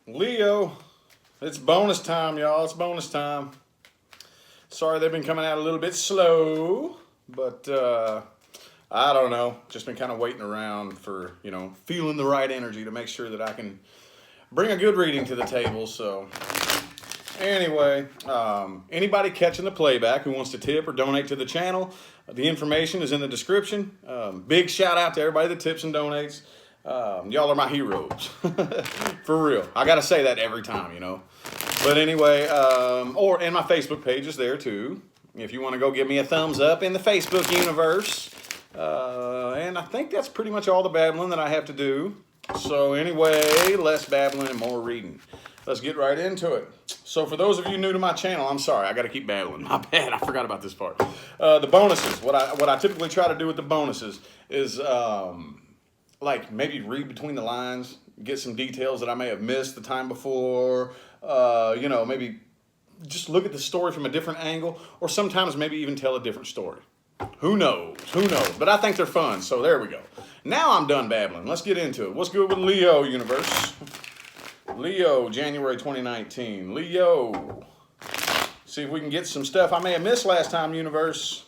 Leo, it's bonus time, y'all. It's bonus time. Sorry they've been coming out a little bit slow, but I don't know. Just been kind of waiting around for, feeling the right energy to make sure that I can bring a good reading to the table. So, anyway, anybody catching the playback who wants to tip or donate to the channel, the information is in the description. Big shout out to everybody that tips and donates. Y'all are my heroes. For real. I got to say that every time. But anyway, and my Facebook page is there too. If you want to go give me a thumbs up in the Facebook universe. And I think that's pretty much all the babbling that I have to do. So anyway, less babbling and more reading. Let's get right into it. So for those of you new to my channel, I'm sorry, I got to keep babbling. My bad, I forgot about this part. The bonuses. What I typically try to do with the bonuses is like maybe read between the lines, get some details that I may have missed the time before. Maybe just look at the story from a different angle, or sometimes maybe even tell a different story. Who knows? Who knows? But I think they're fun, so there we go. Now I'm done babbling. Let's get into it. What's good with Leo universe? Leo, January 2019. Leo. See if we can get some stuff I may have missed last time, universe.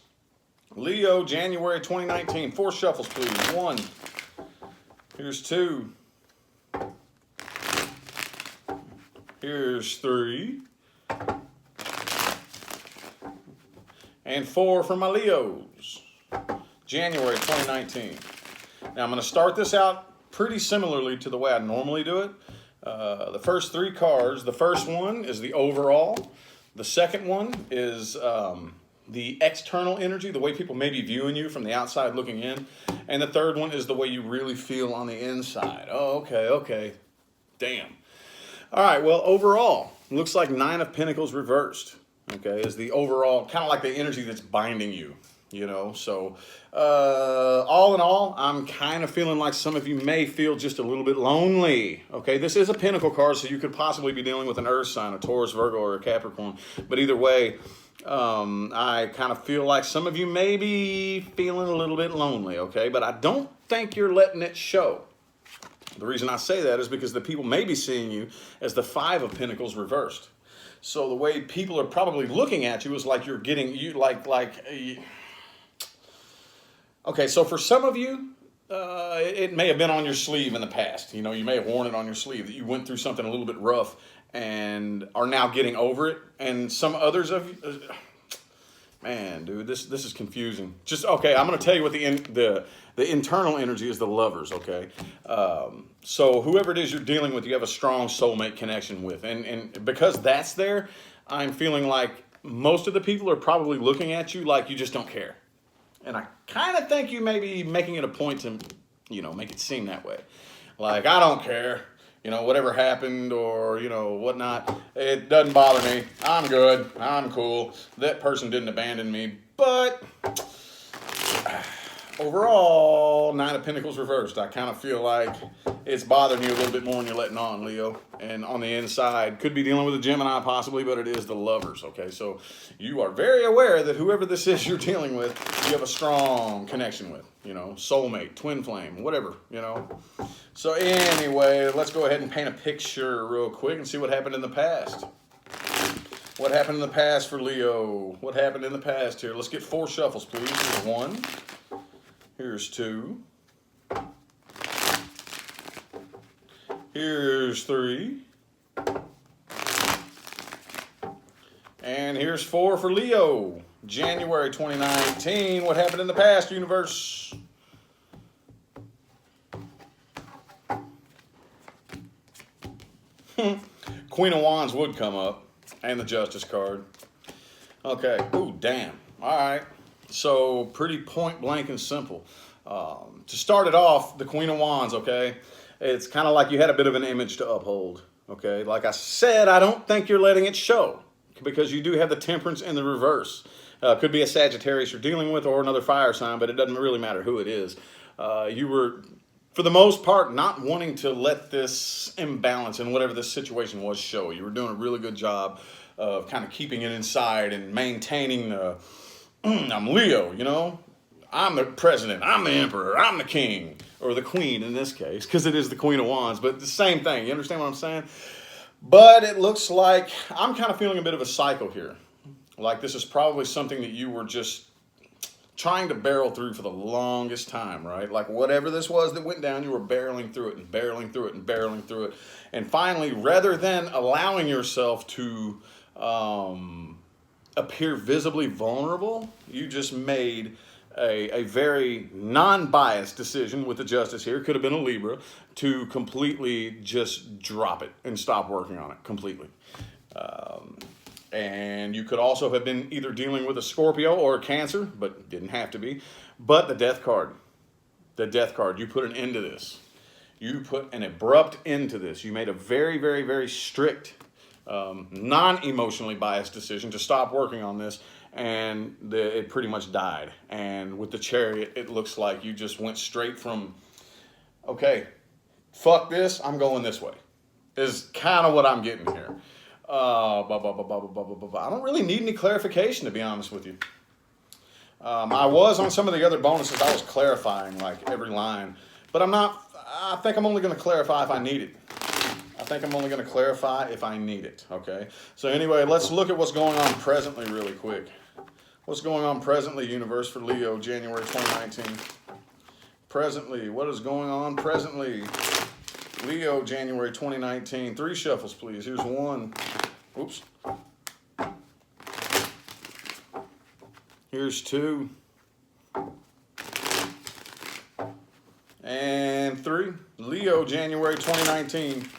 Leo, January 2019. 4 shuffles, please. 1. Here's 2. Here's 3. And 4 for my Leos. January 2019. Now I'm going to start this out pretty similarly to the way I normally do it. The first 3 cards, the first one is the overall. The second one is the external energy, the way people may be viewing you from the outside looking in. And the third one is the way you really feel on the inside. Oh, okay. Damn. All right, well, overall, looks like 9 of Pentacles reversed. Okay, is the overall, kind of like the energy that's binding you, So, all in all, I'm kind of feeling like some of you may feel just a little bit lonely. Okay, this is a Pentacle card, so you could possibly be dealing with an Earth sign, a Taurus, Virgo, or a Capricorn. But either way, I kind of feel like some of you may be feeling a little bit lonely, okay? But I don't think you're letting it show. The reason I say that is because the people may be seeing you as the 5 of Pentacles reversed. So the way people are probably looking at you is like you're getting okay, so for some of you, it may have been on your sleeve in the past. You may have worn it on your sleeve, that you went through something a little bit rough and are now getting over it. And some others of you, man, dude, this is confusing. Just, okay, I'm going to tell you what the internal energy is, the Lovers, okay? So whoever it is you're dealing with, you have a strong soulmate connection with. And because that's there, I'm feeling like most of the people are probably looking at you like you just don't care. And I kind of think you may be making it a point to, make it seem that way. Like, I don't care, whatever happened or, whatnot. It doesn't bother me. I'm good. I'm cool. That person didn't abandon me. But overall, 9 of Pentacles reversed. I kind of feel like it's bothering you a little bit more than you're letting on, Leo. And on the inside, could be dealing with a Gemini possibly, but it is the Lovers, okay? So you are very aware that whoever this is you're dealing with, you have a strong connection with, soulmate, twin flame, whatever, So anyway, let's go ahead and paint a picture real quick and see what happened in the past. What happened in the past for Leo? What happened in the past here? Let's get 4 shuffles, please. Here's 1. Here's 2. Here's 3. And here's 4 for Leo. January 2019. What happened in the past, universe? Queen of Wands would come up. And the Justice card. Okay. Ooh, damn. All right. So pretty point blank and simple. To start it off, the Queen of Wands, okay? It's kind of like you had a bit of an image to uphold, okay? Like I said, I don't think you're letting it show because you do have the Temperance in the reverse. Could be a Sagittarius you're dealing with or another fire sign, but it doesn't really matter who it is. You were, for the most part, not wanting to let this imbalance and whatever this situation was show. You were doing a really good job of kind of keeping it inside and maintaining the, I'm Leo, I'm the president, I'm the emperor, I'm the king, or the queen in this case, because it is the Queen of Wands, but the same thing. You understand what I'm saying? But it looks like I'm kind of feeling a bit of a cycle here. Like this is probably something that you were just trying to barrel through for the longest time, right? Like whatever this was that went down, you were barreling through it and barreling through it and barreling through it. And finally, rather than allowing yourself to appear visibly vulnerable, you just made a very non-biased decision with the justice here, could have been a Libra, to completely just drop it and stop working on it completely. And you could also have been either dealing with a Scorpio or a Cancer, but didn't have to be. But the Death card, you put an end to this. You put an abrupt end to this. You made a very, very, very strict, non-emotionally biased decision to stop working on this, and it pretty much died. And with the Chariot, it looks like you just went straight from, okay, fuck this, I'm going this way, is kind of what I'm getting here. I don't really need any clarification, to be honest with you. I was on some of the other bonuses, I was clarifying like every line, but I'm not. I think I'm only going to clarify if I need it. Okay. So anyway, let's look at what's going on presently really quick. What's going on presently, universe, for Leo, January 2019? Presently, what is going on presently? Leo, January 2019. 3 shuffles, please. Here's 1. Oops. Here's 2. And 3. Leo, January 2019.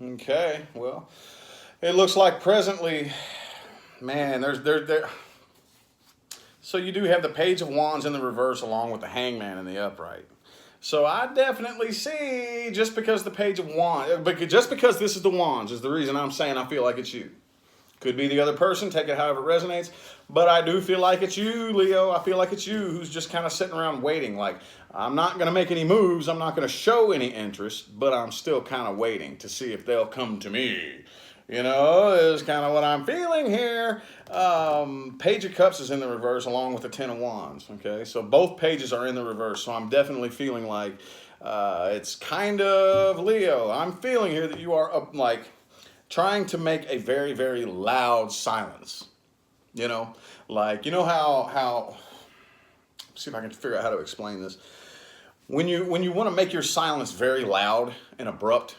Okay, well, it looks like presently, man, there. So you do have the Page of Wands in the reverse along with the Hangman in the upright. So I definitely see, just because the Page of Wands, just because this is the Wands is the reason I'm saying I feel like it's you. Could be the other person, take it however it resonates. But I do feel like it's you, Leo. I feel like it's you who's just kind of sitting around waiting. Like, I'm not going to make any moves. I'm not going to show any interest. But I'm still kind of waiting to see if they'll come to me. You know, is kind of what I'm feeling here. Page of Cups is in the reverse along with the Ten of Wands. Okay, so both pages are in the reverse. So I'm definitely feeling like it's kind of Leo. I'm feeling here that you are like trying to make a very, very loud silence. You know, like, you know how see if I can figure out how to explain this. When you want to make your silence very loud and abrupt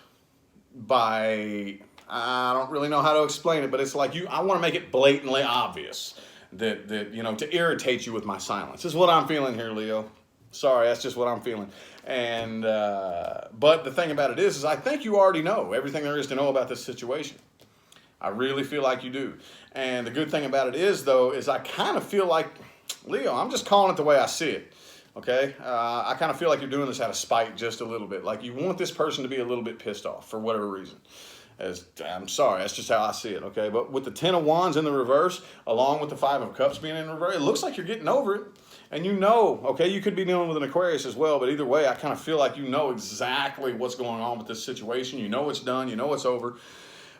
by, I don't really know how to explain it, but it's like I want to make it blatantly obvious that you know, to irritate you with my silence. This is what I'm feeling here, Leo. Sorry, that's just what I'm feeling. And but the thing about it is I think you already know everything there is to know about this situation. I really feel like you do. And the good thing about it is, though, is I kind of feel like, Leo, I'm just calling it the way I see it. Okay? I kind of feel like you're doing this out of spite just a little bit. Like you want this person to be a little bit pissed off for whatever reason. I'm sorry, that's just how I see it, okay? But with the Ten of Wands in the reverse, along with the Five of Cups being in reverse, it looks like you're getting over it. And you know, okay, you could be dealing with an Aquarius as well, but either way, I kind of feel like you know exactly what's going on with this situation. You know it's done, you know it's over.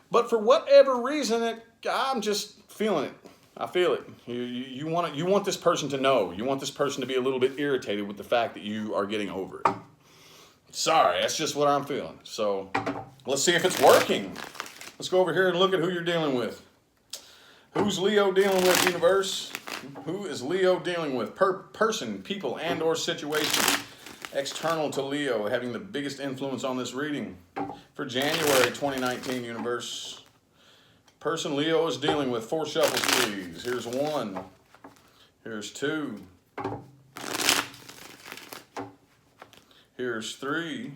But for whatever reason, I'm just feeling it. I feel it. You want this person to know. You want this person to be a little bit irritated with the fact that you are getting over it. Sorry, that's just what I'm feeling. So let's see if it's working. Let's go over here and look at who you're dealing with. Who's Leo dealing with, universe? Who is Leo dealing with? Person, people, and or situation. External to Leo, having the biggest influence on this reading. For January 2019, universe. Person Leo is dealing with. 4 shuffles, please. Here's 1. Here's 2. Here's 3.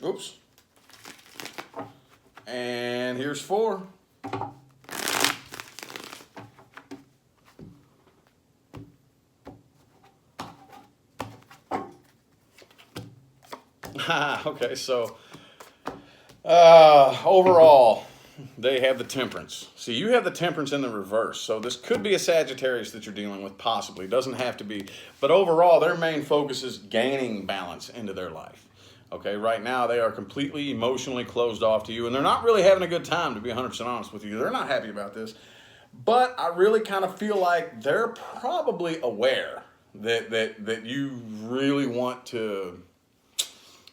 Oops. And here's 4. Okay, so overall, they have the Temperance. See, you have the Temperance in the reverse, so this could be a Sagittarius that you're dealing with, possibly. It doesn't have to be. But overall, their main focus is gaining balance into their life. Okay, right now, they are completely emotionally closed off to you, and they're not really having a good time, to be 100% honest with you. They're not happy about this. But I really kind of feel like they're probably aware that you really want to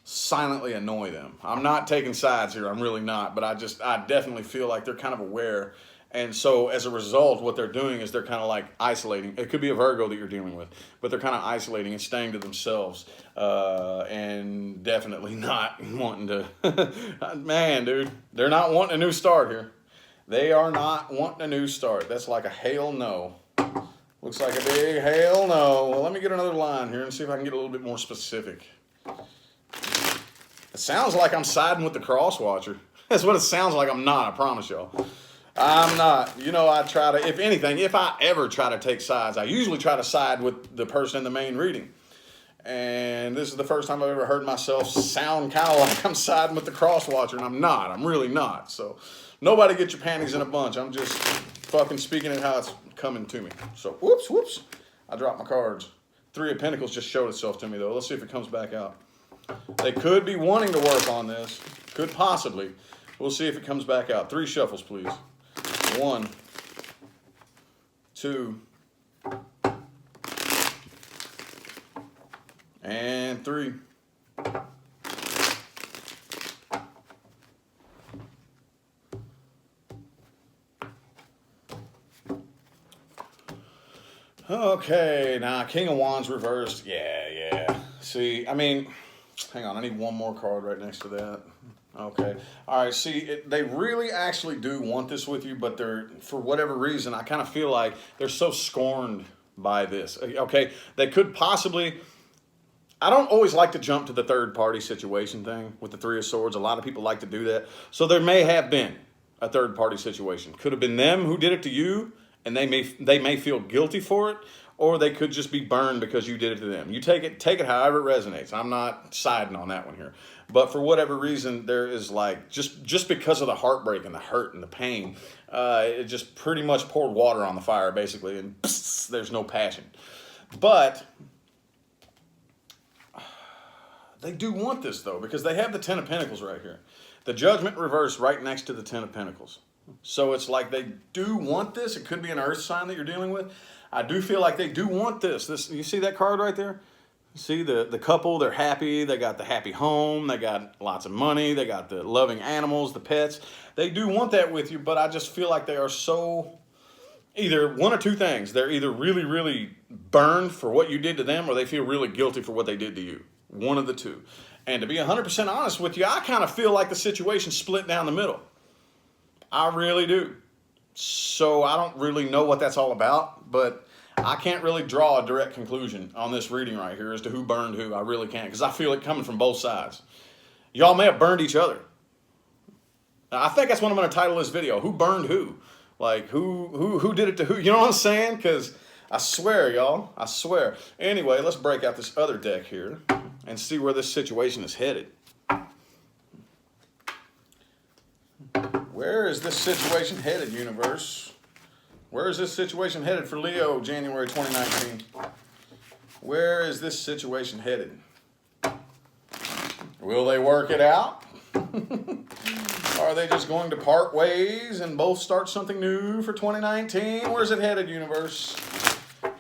silently annoy them. I'm not taking sides here. I'm really not. But I definitely feel like they're kind of aware. And so as a result, what they're doing is they're kind of like isolating. It could be a Virgo that you're dealing with, but they're kind of isolating and staying to themselves, and definitely not wanting to. Man, dude, they're not wanting a new start here. They are not wanting a new start. That's like a hail no. Looks like a big hail no. Well, let me get another line here and see if I can get a little bit more specific. It sounds like I'm siding with the cross watcher. That's what it sounds like. I'm not, I promise y'all. I'm not. You know, I try to, if anything, if I ever try to take sides, I usually try to side with the person in the main reading. And this is the first time I've ever heard myself sound kind of like I'm siding with the cross watcher, and I'm not. I'm really not. So nobody get your panties in a bunch. I'm just fucking speaking it how it's coming to me. So whoops. I dropped my cards. Three of Pentacles just showed itself to me, though. Let's see if it comes back out. They could be wanting to work on this. Could possibly. We'll see if it comes back out. 3 shuffles, please. 1, 2, and 3. Okay, now King of Wands reversed. Yeah. See, I mean, hang on, I need one more card right next to that. Okay. All right. See, they really actually do want this with you, but they're, for whatever reason, I kind of feel like they're so scorned by this. Okay. They could possibly, I don't always like to jump to the third party situation thing with the 3 of Swords. A lot of people like to do that. So there may have been a third party situation. Could have been them who did it to you, and they may feel guilty for it, or they could just be burned because you did it to them. You take it however it resonates. I'm not siding on that one here. But for whatever reason, there is like, just because of the heartbreak and the hurt and the pain, it just pretty much poured water on the fire, basically, and psst, there's no passion. But they do want this, though, because they have the 10 of Pentacles right here. The Judgment reversed right next to the 10 of Pentacles. So it's like they do want this. It could be an earth sign that you're dealing with. I do feel like they do want this. You see that card right there? See the couple, they're happy. They got the happy home. They got lots of money. They got the loving animals, the pets. They do want that with you, but I just feel like they are so, either one or two things. They're either really, really burned for what you did to them, or they feel really guilty for what they did to you. One of the two. And to be 100% honest with you, I kind of feel like the situation split down the middle. I really do. So I don't really know what that's all about, but I can't really draw a direct conclusion on this reading right here as to who burned who. I really can't, because I feel it coming from both sides. Y'all may have burned each other. I think that's what I'm going to title this video. Who burned who? Like, who did it to who? You know what I'm saying? Because I swear, y'all. I swear. Anyway, let's break out this other deck here and see where this situation is headed. Where is this situation headed, universe? Where is this situation headed for Leo, January 2019? Where is this situation headed? Will they work it out? Are they just going to part ways and both start something new for 2019? Where's it headed, universe?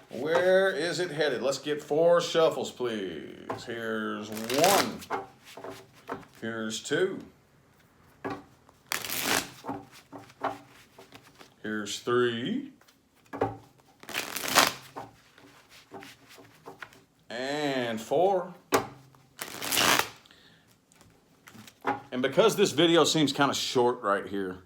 Where is it headed? Let's get 4 shuffles, please. Here's 1. Here's 2. Here's 3. And 4. And because this video seems kind of short right here,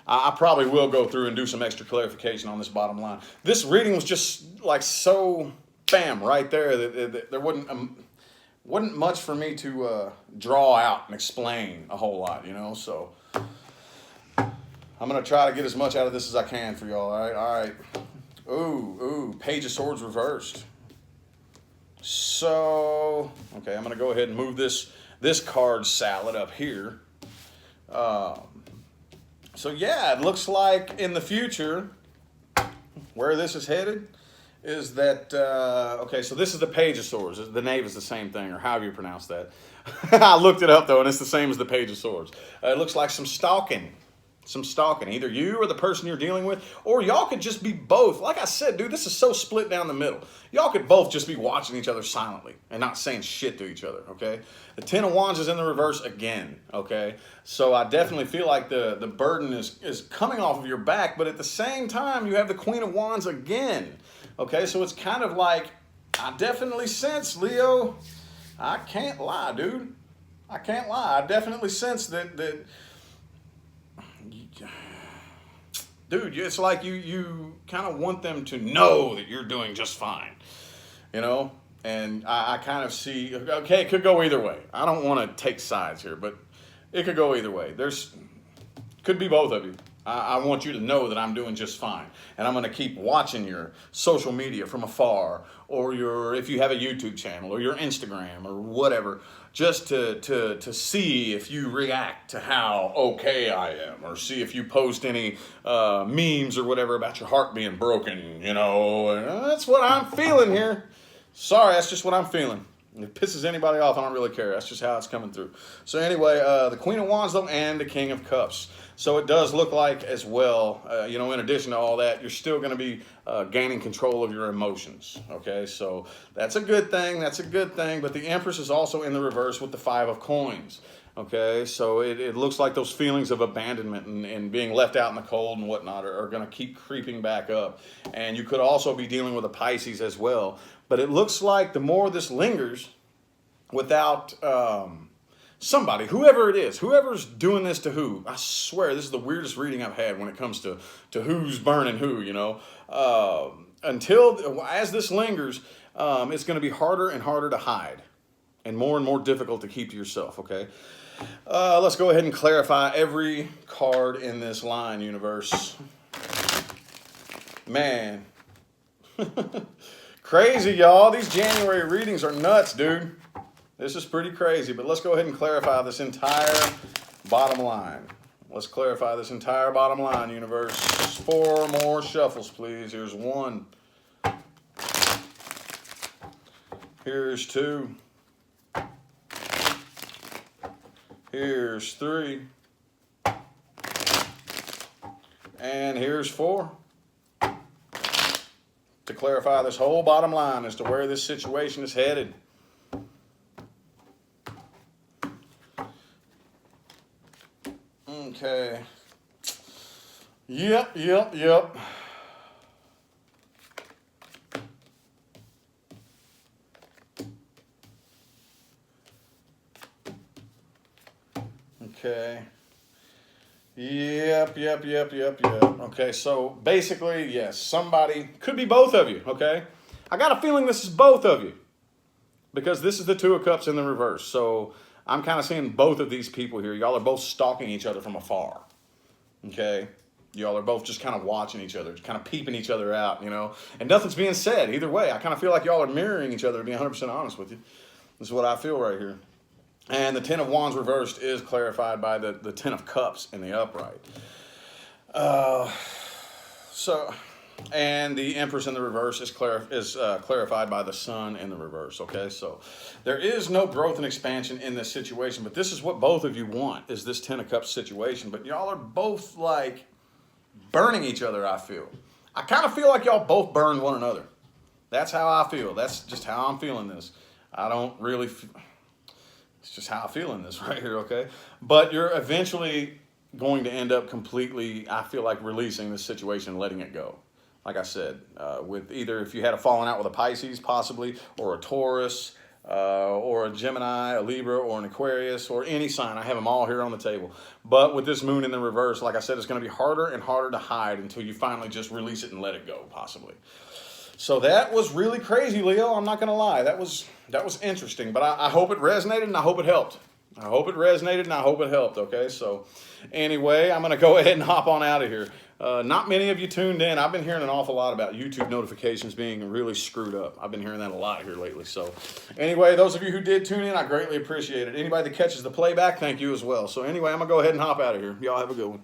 I probably will go through and do some extra clarification on this bottom line. This reading was just like so, bam, right there. There wasn't much for me to draw out and explain a whole lot, you know, so I'm going to try to get as much out of this as I can for y'all, all right? Ooh, Page of Swords reversed. So, okay, I'm going to go ahead and move this card salad up here. So, yeah, it looks like in the future, where this is headed is that, okay, so this is the Page of Swords. The Knave is the same thing, or however you pronounce that. I looked it up, though, and it's the same as the Page of Swords. It looks like some stalking. some stalking, either you or the person you're dealing with, or y'all could just be both. Like I said, dude, this is so split down the middle. Y'all could both just be watching each other silently and not saying shit to each other, okay? The Ten of Wands is in the reverse again, okay? So I definitely feel like the burden is coming off of your back, but at the same time, you have the Queen of Wands again, okay? So it's kind of like, I definitely sense, Leo, I can't lie, dude. I can't lie. I definitely sense that dude, it's like you kind of want them to know that you're doing just fine, you know? And I kind of see, okay, it could go either way. I don't want to take sides here, but it could go either way. Could be both of you. I want you to know that I'm doing just fine. And I'm going to keep watching your social media from afar, or if you have a YouTube channel, or your Instagram, or whatever, just to see if you react to how okay I am, or see if you post any memes or whatever about your heart being broken, you know. And that's what I'm feeling here. Sorry, that's just what I'm feeling. If it pisses anybody off, I don't really care. That's just how it's coming through. So anyway, the Queen of Wands, though, and the King of Cups. So it does look like as well, you know, in addition to all that, you're still going to be gaining control of your emotions. Okay, so that's a good thing. That's a good thing. But the Empress is also in the reverse with the Five of Coins. Okay, so it looks like those feelings of abandonment and being left out in the cold and whatnot are going to keep creeping back up. And you could also be dealing with a Pisces as well. But it looks like the more this lingers without somebody, whoever it is, whoever's doing this to who, I swear this is the weirdest reading I've had when it comes to who's burning who, you know. As this lingers, it's going to be harder and harder to hide and more difficult to keep to yourself, okay? Let's go ahead and clarify every card in this line, universe. Man. Crazy, y'all. These January readings are nuts, dude. This is pretty crazy, but let's go ahead and clarify this entire bottom line. Let's clarify this entire bottom line, universe. 4 more shuffles, please. Here's 1. Here's 2. Here's 3. And here's 4. To clarify this whole bottom line as to where this situation is headed. Okay. Yep. Okay. Yep. Okay, so basically, yes, somebody, could be both of you, okay? I got a feeling this is both of you because this is the Two of Cups in the reverse. So I'm kind of seeing both of these people here. Y'all are both stalking each other from afar, okay? Y'all are both just kind of watching each other, kind of peeping each other out, you know? And nothing's being said either way. I kind of feel like y'all are mirroring each other, to be 100% honest with you. This is what I feel right here. And the Ten of Wands reversed is clarified by the Ten of Cups in the upright. And the Empress in the reverse is clarified by the Sun in the reverse, okay? So there is no growth and expansion in this situation, but this is what both of you want, is this Ten of Cups situation. But y'all are both, like, burning each other, I feel. I kind of feel like y'all both burned one another. That's how I feel. That's just how I'm feeling this. I don't really... It's just how I feel in this right here, okay? But you're eventually going to end up completely, I feel like, releasing this situation and letting it go. Like I said, with either if you had a falling out with a Pisces, possibly, or a Taurus, or a Gemini, a Libra, or an Aquarius, or any sign. I have them all here on the table. But with this moon in the reverse, like I said, it's going to be harder and harder to hide until you finally just release it and let it go, possibly. So that was really crazy, Leo. I'm not going to lie. That was interesting. But I hope it resonated and I hope it helped. I hope it resonated and I hope it helped, okay? So anyway, I'm going to go ahead and hop on out of here. Not many of you tuned in. I've been hearing an awful lot about YouTube notifications being really screwed up. I've been hearing that a lot here lately. So anyway, those of you who did tune in, I greatly appreciate it. Anybody that catches the playback, thank you as well. So anyway, I'm going to go ahead and hop out of here. Y'all have a good one.